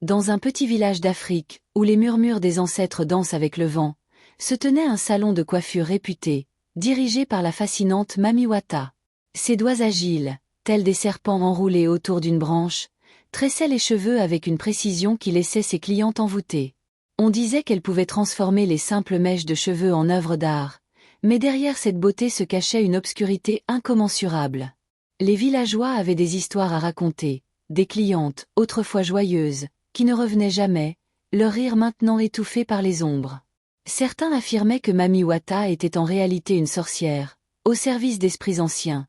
Dans un petit village d'Afrique, où les murmures des ancêtres dansent avec le vent, se tenait un salon de coiffure réputé, dirigé par la fascinante Mami Wata. Ses doigts agiles, tels des serpents enroulés autour d'une branche, tressaient les cheveux avec une précision qui laissait ses clientes envoûtées. On disait qu'elle pouvait transformer les simples mèches de cheveux en œuvres d'art, mais derrière cette beauté se cachait une obscurité incommensurable. Les villageois avaient des histoires à raconter, des clientes, autrefois joyeuses, qui ne revenaient jamais, leur rire maintenant étouffé par les ombres. Certains affirmaient que Mami Wata était en réalité une sorcière, au service d'esprits anciens,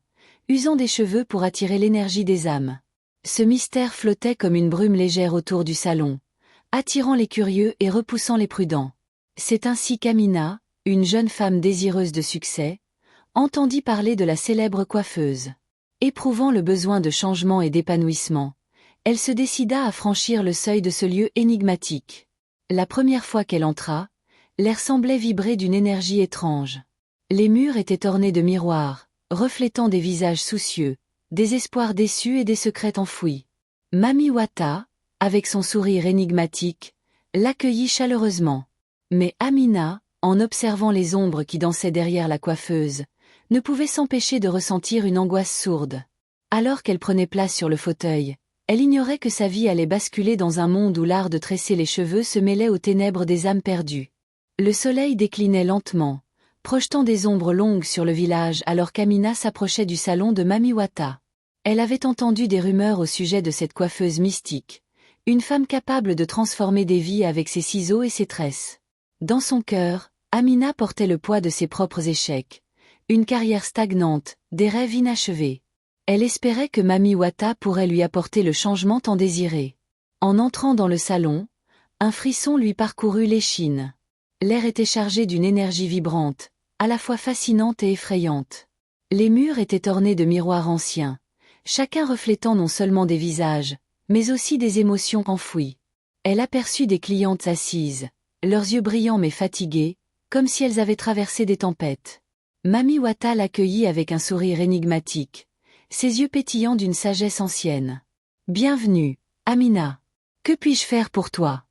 usant des cheveux pour attirer l'énergie des âmes. Ce mystère flottait comme une brume légère autour du salon, attirant les curieux et repoussant les prudents. C'est ainsi qu'Amina, une jeune femme désireuse de succès, entendit parler de la célèbre coiffeuse. Éprouvant le besoin de changement et d'épanouissement, elle se décida à franchir le seuil de ce lieu énigmatique. La première fois qu'elle entra, l'air semblait vibrer d'une énergie étrange. Les murs étaient ornés de miroirs, reflétant des visages soucieux, des espoirs déçus et des secrets enfouis. Mami Wata, avec son sourire énigmatique, l'accueillit chaleureusement. Mais Amina, en observant les ombres qui dansaient derrière la coiffeuse, ne pouvait s'empêcher de ressentir une angoisse sourde. Alors qu'elle prenait place sur le fauteuil, elle ignorait que sa vie allait basculer dans un monde où l'art de tresser les cheveux se mêlait aux ténèbres des âmes perdues. Le soleil déclinait lentement, projetant des ombres longues sur le village alors qu'Amina s'approchait du salon de Mami Wata. Elle avait entendu des rumeurs au sujet de cette coiffeuse mystique, une femme capable de transformer des vies avec ses ciseaux et ses tresses. Dans son cœur, Amina portait le poids de ses propres échecs, une carrière stagnante, des rêves inachevés. Elle espérait que Mami Wata pourrait lui apporter le changement tant désiré. En entrant dans le salon, un frisson lui parcourut l'échine. L'air était chargé d'une énergie vibrante, à la fois fascinante et effrayante. Les murs étaient ornés de miroirs anciens, chacun reflétant non seulement des visages, mais aussi des émotions enfouies. Elle aperçut des clientes assises, leurs yeux brillants mais fatigués, comme si elles avaient traversé des tempêtes. Mami Wata l'accueillit avec un sourire énigmatique, ses yeux pétillants d'une sagesse ancienne. « Bienvenue, Amina. Que puis-je faire pour toi ?»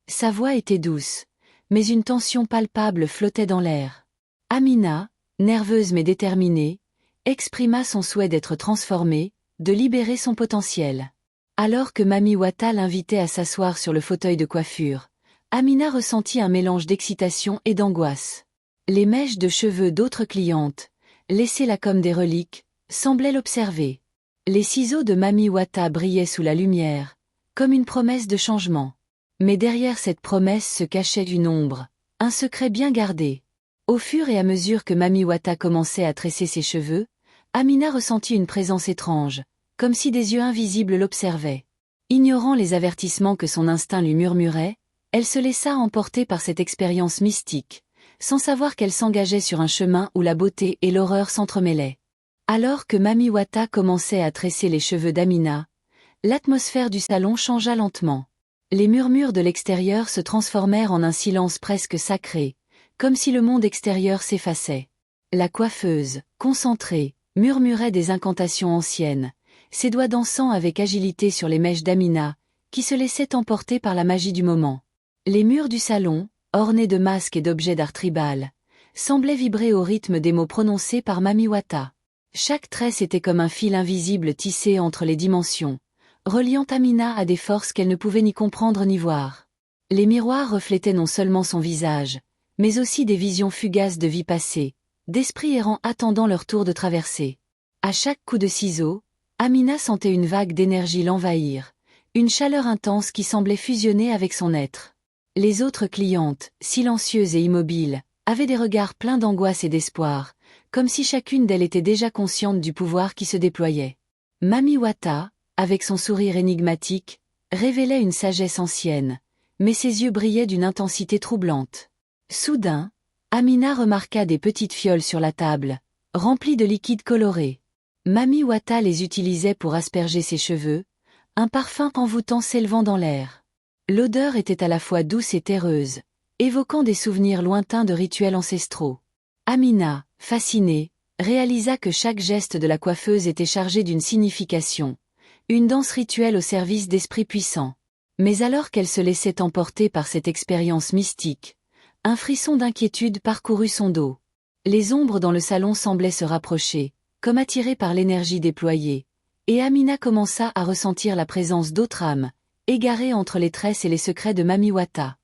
Sa voix était douce, mais une tension palpable flottait dans l'air. Amina, nerveuse mais déterminée, exprima son souhait d'être transformée, de libérer son potentiel. Alors que Mami Wata l'invitait à s'asseoir sur le fauteuil de coiffure, Amina ressentit un mélange d'excitation et d'angoisse. Les mèches de cheveux d'autres clientes, laissées là comme des reliques, semblaient l'observer. Les ciseaux de Mami Wata brillaient sous la lumière, comme une promesse de changement. Mais derrière cette promesse se cachait une ombre, un secret bien gardé. Au fur et à mesure que Mami Wata commençait à tresser ses cheveux, Amina ressentit une présence étrange, comme si des yeux invisibles l'observaient. Ignorant les avertissements que son instinct lui murmurait, elle se laissa emporter par cette expérience mystique, sans savoir qu'elle s'engageait sur un chemin où la beauté et l'horreur s'entremêlaient. Alors que Mami Wata commençait à tresser les cheveux d'Amina, l'atmosphère du salon changea lentement. Les murmures de l'extérieur se transformèrent en un silence presque sacré, comme si le monde extérieur s'effaçait. La coiffeuse, concentrée, murmurait des incantations anciennes, ses doigts dansant avec agilité sur les mèches d'Amina, qui se laissaient emporter par la magie du moment. Les murs du salon, ornés de masques et d'objets d'art tribal, semblaient vibrer au rythme des mots prononcés par Mami Wata. Chaque tresse était comme un fil invisible tissé entre les dimensions, reliant Amina à des forces qu'elle ne pouvait ni comprendre ni voir. Les miroirs reflétaient non seulement son visage, mais aussi des visions fugaces de vie passée, d'esprits errants attendant leur tour de traversée. À chaque coup de ciseau, Amina sentait une vague d'énergie l'envahir, une chaleur intense qui semblait fusionner avec son être. Les autres clientes, silencieuses et immobiles, avaient des regards pleins d'angoisse et d'espoir, comme si chacune d'elles était déjà consciente du pouvoir qui se déployait. Mami Wata, avec son sourire énigmatique, révélait une sagesse ancienne, mais ses yeux brillaient d'une intensité troublante. Soudain, Amina remarqua des petites fioles sur la table, remplies de liquide coloré. Mami Wata les utilisait pour asperger ses cheveux, un parfum envoûtant s'élevant dans l'air. L'odeur était à la fois douce et terreuse, évoquant des souvenirs lointains de rituels ancestraux. Amina, fascinée, réalisa que chaque geste de la coiffeuse était chargé d'une signification, une danse rituelle au service d'esprits puissants. Mais alors qu'elle se laissait emporter par cette expérience mystique, un frisson d'inquiétude parcourut son dos. Les ombres dans le salon semblaient se rapprocher, comme attirées par l'énergie déployée, et Amina commença à ressentir la présence d'autres âmes, égarées entre les tresses et les secrets de Mamiwata.